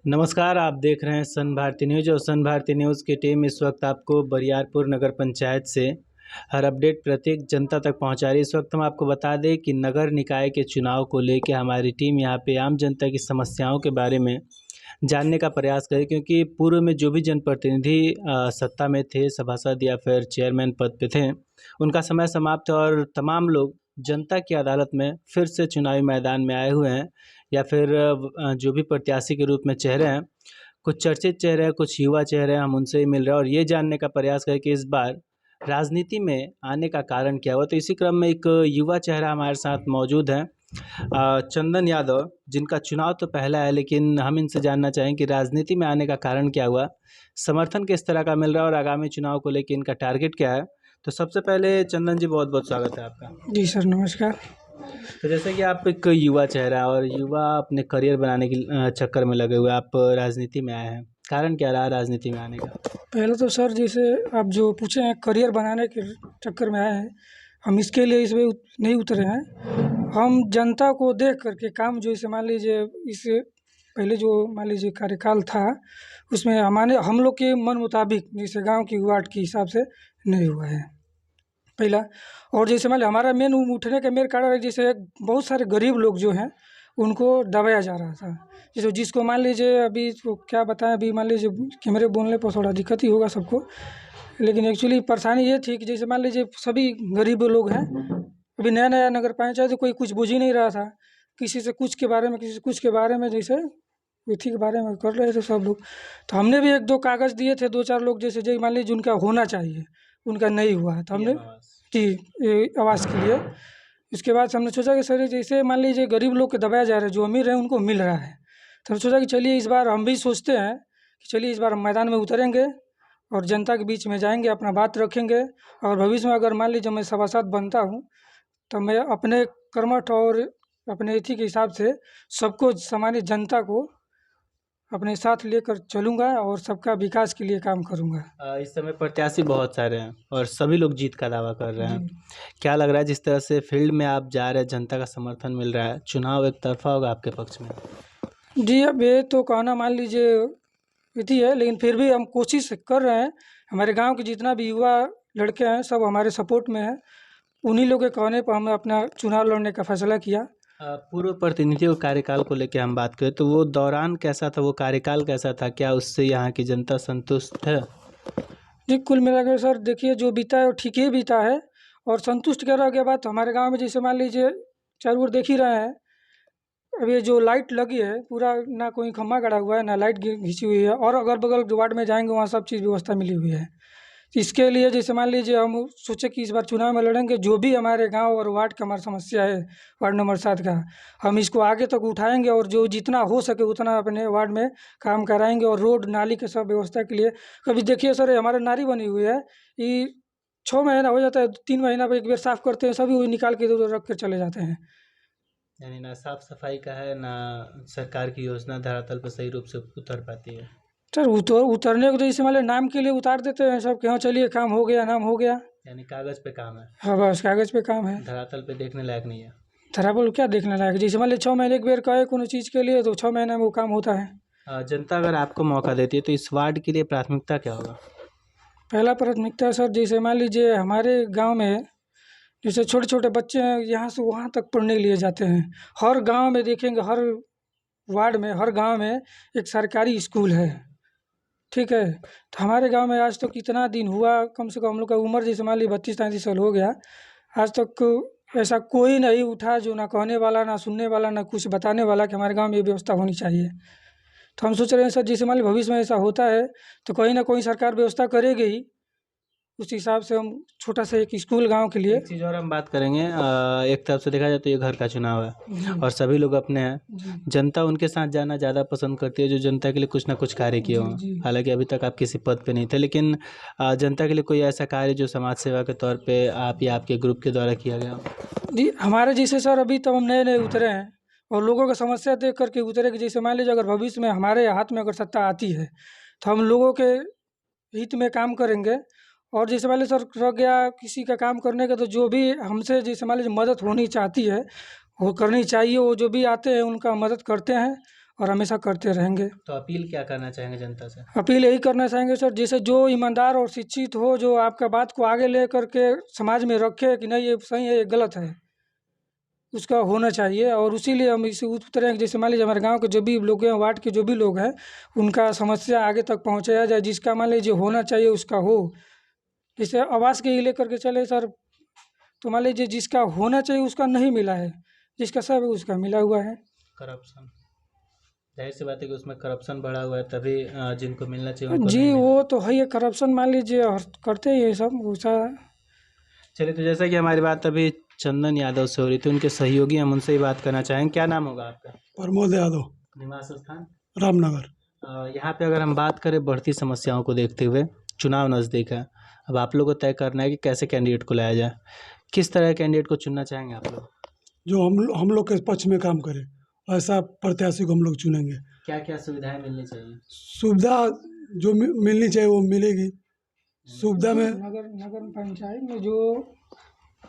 नमस्कार, आप देख रहे हैं सन भारती न्यूज़ और सन भारती न्यूज़ की टीम इस वक्त आपको बरियारपुर नगर पंचायत से हर अपडेट प्रत्येक जनता तक पहुंचा रही है। इस वक्त हम आपको बता दें कि नगर निकाय के चुनाव को लेकर हमारी टीम यहां पे आम जनता की समस्याओं के बारे में जानने का प्रयास करें, क्योंकि पूर्व में जो भी जनप्रतिनिधि सत्ता में थे, सभासद या फिर चेयरमैन पद पे थे, उनका समय समाप्त है और तमाम लोग जनता की अदालत में फिर से चुनावी मैदान में आए हुए हैं या फिर जो भी प्रत्याशी के रूप में चेहरे हैं, कुछ चर्चित चेहरे हैं, कुछ युवा चेहरे हैं, हम उनसे ही मिल रहे हैं और ये जानने का प्रयास करें कि इस बार राजनीति में आने का कारण क्या हुआ। तो इसी क्रम में एक युवा चेहरा हमारे साथ मौजूद है, चंदन यादव, जिनका चुनाव तो पहला है, लेकिन हम इनसे जानना चाहें कि राजनीति में आने का कारण क्या हुआ, समर्थन किस तरह का मिल रहा है और आगामी चुनाव को लेकर इनका टारगेट क्या है। तो सबसे पहले चंदन जी, बहुत बहुत स्वागत है आपका। जी सर, नमस्कार। तो जैसे कि आप एक युवा चेहरा और युवा अपने करियर बनाने के चक्कर में लगे हुए आप राजनीति में आए हैं, कारण क्या रहा राजनीति में आने का? पहले तो सर, जैसे आप जो पूछे हैं करियर बनाने के चक्कर में आए हैं, हम इसके लिए इसमें नहीं उतरे हैं। हम जनता को देख करके काम, जो इसे मान लीजिए इससे पहले जो मान लीजिए कार्यकाल था, उसमें हम लोग के मन मुताबिक जैसे गांव की वार्ड के हिसाब से नहीं हुआ है पहला। और जैसे मान लीजिए हमारा मेन उठने का मेन कारण है, जैसे बहुत सारे गरीब लोग जो हैं उनको दबाया जा रहा था। जैसे जिसको मान लीजिए अभी तो क्या बताएं, अभी मान लीजिए कैमरे बोलने पर थोड़ा दिक्कत ही होगा सबको, लेकिन एक्चुअली परेशानी ये थी कि जैसे मान लीजिए सभी गरीब लोग हैं, अभी नया नया नगर पंचायत, तो कोई कुछ बुझ ही नहीं रहा था, किसी से कुछ के बारे में, किसी से कुछ के बारे में, जैसे विधि के बारे में कर रहे थे सब लोग। तो हमने भी एक दो कागज़ दिए थे, दो चार लोग जैसे मान लीजिए उनका होना चाहिए, उनका नहीं हुआ है, तो हमने जी आवास के लिए। इसके बाद हमने सोचा कि सर, जैसे मान लीजिए गरीब लोग को दबाया जा रहा है, जो अमीर है उनको मिल रहा है, तो हमने सोचा कि चलिए इस बार हम भी सोचते हैं कि चलिए इस बार हम मैदान में उतरेंगे और जनता के बीच में जाएंगे, अपना बात रखेंगे। और भविष्य में अगर मान लीजिए मैं सभासद बनता हूँ, तो मैं अपने कर्मठ और अपने एथी के हिसाब से सबको, सामान्य जनता को अपने साथ लेकर चलूँगा और सबका विकास के लिए काम करूँगा। इस समय प्रत्याशी बहुत सारे हैं और सभी लोग जीत का दावा कर रहे हैं। क्या लग रहा है जिस तरह से फील्ड में आप जा रहे हैं, जनता का समर्थन मिल रहा है, चुनाव एक तरफा होगा आपके पक्ष में? जी, अब ये तो कहना मान लीजिए विधि है, लेकिन फिर भी हम कोशिश कर रहे हैं। हमारे गांव के जितना भी युवा लड़के हैं सब हमारे सपोर्ट में हैं। उन्हीं लोगों के कहने पर हमने अपना चुनाव लड़ने का फैसला किया। पूर्व प्रतिनिधियों के कार्यकाल को लेकर हम बात करें तो वो दौरान कैसा था, वो कार्यकाल कैसा था, क्या उससे यहाँ की जनता संतुष्ट है? जी, कुल मिलाकर सर देखिए, जो बीता है वो ठीक ही बीता है। और संतुष्ट क्या रह गया बात, हमारे गांव में जैसे मान लीजिए चारों ओर देख ही रहे हैं, अब ये जो लाइट लगी है पूरा, ना कोई खम्भा गड़ा हुआ है, ना लाइट घिंची हुई है, और अगल बगल जो वार्ड में जाएंगे वहाँ सब चीज़ व्यवस्था मिली हुई है। इसके लिए जैसे मान लीजिए हम सोचे कि इस बार चुनाव में लड़ेंगे, जो भी हमारे गांव और वार्ड का हमारी समस्या है, वार्ड नंबर 7 का, हम इसको आगे तक उठाएंगे और जो जितना हो सके उतना अपने वार्ड में काम कराएंगे। और रोड नाली के सब व्यवस्था के लिए, कभी देखिए सर, हमारे नाली बनी हुई है, ये 6 महीना हो जाता है, 3 महीना पर एक बार साफ़ करते हैं, सभी वही निकाल के इधर रख कर चले जाते हैं। यानी ना साफ सफाई का है, ना सरकार की योजना धरातल पर सही रूप से उतर पाती है। सर उतरने को तो इसे मान लीजिए नाम के लिए उतार देते हैं सब, कि हाँ चलिए काम हो गया, नाम हो गया। यानी कागज पे काम है, हाँ बस कागज़ पे काम है, धरातल पे देखने लायक नहीं है। धरातल क्या देखने लायक। जैसे मान लीजिए 6 महीने एक बार कहे कोनो चीज़ के लिए, तो 6 महीने में वो काम होता है। जनता अगर आपको मौका देती है तो इस वार्ड के लिए प्राथमिकता क्या होगा? पहला प्राथमिकता सर, जैसे मान लीजिए हमारे गांव में जैसे छोटे छोटे बच्चे हैं, यहाँ से वहाँ तक पढ़ने के लिए जाते हैं। हर गांव में देखेंगे, हर वार्ड में, हर गांव में एक सरकारी स्कूल है, ठीक है। तो हमारे गांव में आज तक कितना दिन हुआ, कम से कम हम लोग का उम्र जैसे मान लीजिए 32-33 साल हो गया, आज तक ऐसा कोई नहीं उठा जो ना कहने वाला, ना सुनने वाला, ना कुछ बताने वाला कि हमारे गांव में ये व्यवस्था होनी चाहिए। तो हम सोच रहे हैं सर, जैसे मान लीजिए भविष्य में ऐसा होता है तो कहीं ना कहीं सरकार व्यवस्था करेगी ही, उस हिसाब से हम छोटा सा एक स्कूल गांव के लिए। एक चीज़ और हम बात करेंगे, एक तरफ से देखा जाए तो ये घर का चुनाव है और सभी लोग अपने हैं, जनता उनके साथ जाना ज़्यादा पसंद करती है जो जनता के लिए कुछ ना कुछ कार्य किए हों। हालांकि अभी तक आप किसी पद पे नहीं थे, लेकिन जनता के लिए कोई ऐसा कार्य जो समाज सेवा के तौर पे आप या आपके ग्रुप के द्वारा किया गया हो? जी, हमारे जैसे सर अभी तो हम नए नए उतरे हैं और लोगों का समस्या देख करके उतरे कि जैसे मान लीजिए अगर भविष्य में हमारे हाथ में अगर सत्ता आती है तो हम लोगों के हित में काम करेंगे। और जैसे मान लीजिए सर रह गया किसी का काम करने का, तो जो भी हमसे जैसे मान लीजिए मदद होनी चाहती है वो करनी चाहिए, वो जो भी आते हैं उनका मदद करते हैं। और हमेशा करते रहेंगे। तो अपील क्या करना चाहेंगे जनता से? अपील यही करना चाहेंगे सर, जैसे जो ईमानदार और शिक्षित हो, जो आपका बात को आगे ले करके समाज में रखे कि नहीं ये सही है ये गलत है, उसका होना चाहिए। और उसीलिए हम इसे उतरे, जैसे मान लीजिए हमारे गांव के जो भी लोग हैं, वार्ड के जो भी लोग हैं, उनका समस्या आगे तक पहुंचाया जाए, जिसका मान लीजिए होना चाहिए उसका हो। जैसे आवास के ही लेकर के चले सर, तो मान लीजिए जिसका होना चाहिए उसका नहीं मिला है, जिसका सब है उसका मिला हुआ है। करप्शन, जाहिर सी बात है कि उसमें करप्शन बढ़ा हुआ है, तभी जिनको मिलना चाहिए उनको जी नहीं मिल। वो तो है ही, करप्शन मान लीजिए करते ही है सब वैसा। चलिए, तो जैसा कि हमारी बात अभी चंदन यादव से हो रही थी, उनके सहयोगी, हम उनसे ही बात करना चाहेंगे। क्या नाम होगा आपका? प्रमोद यादव, निवास स्थान? रामनगर। यहाँ पे अगर हम बात करें बढ़ती समस्याओं को देखते हुए, चुनाव नज़दीक है, अब आप लोग को तय करना है कि कैसे कैंडिडेट को लाया जाए। किस तरह कैंडिडेट को चुनना चाहेंगे आप लोग? जो हम लोग के पक्ष में काम करे, ऐसा प्रत्याशी को हम लोग चुनेंगे। क्या क्या सुविधाएं मिलनी चाहिए? सुविधा जो मिलनी चाहिए वो मिलेगी। सुविधा में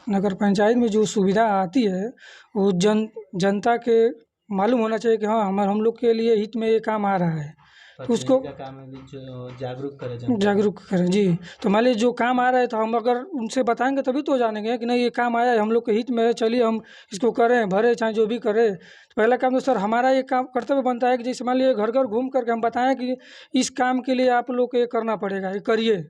नगर पंचायत में जो सुविधा आती है वो जनता के मालूम होना चाहिए कि हाँ हम लोग के लिए हित में ये काम आ रहा है, तो उसको प्रतिनिधि का काम है कि जो जागरूक करे जनता को। जागरूक करें जी। तो मान लीजिए जो काम आ रहा है तो हम अगर उनसे बताएंगे तभी तो जानेंगे कि नहीं ये काम आया है, हम लोग के हित में है, चलिए हम इसको करें, भरे चाहे जो भी करें। तो पहला काम तो सर हमारा ये काम कर्तव्य बनता है कि जैसे मान लीजिए घर घर घूम करके हम बताएं कि इस काम के लिए आप लोग को ये करना पड़ेगा, ये करिए,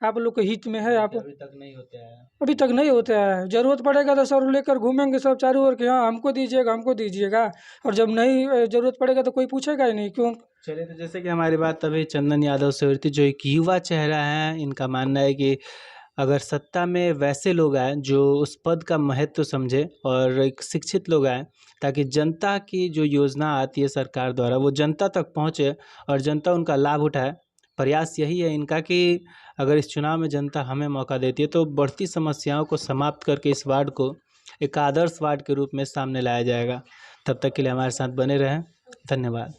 आप लोग के हित में है। आप अभी तक नहीं होते हैं। अभी तक नहीं होता है, ज़रूरत पड़ेगा तो सर लेकर घूमेंगे सब चारों ओर कि हाँ हमको दीजिएगा हमको दीजिएगा, और जब नहीं ज़रूरत पड़ेगा तो कोई पूछेगा ही नहीं क्यों। चलिए, तो जैसे कि हमारी बात अभी चंदन यादव से हो रही थी, जो एक युवा चेहरा है, इनका मानना है कि अगर सत्ता में वैसे लोग आए जो उस पद का महत्व समझे और एक शिक्षित लोग आए, ताकि जनता की जो योजना आती है सरकार द्वारा वो जनता तक पहुंचे और जनता उनका लाभ उठाए। प्रयास यही है इनका कि अगर इस चुनाव में जनता हमें मौका देती है तो बढ़ती समस्याओं को समाप्त करके इस वार्ड को एक आदर्श वार्ड के रूप में सामने लाया जाएगा। तब तक के लिए हमारे साथ बने रहें। धन्यवाद।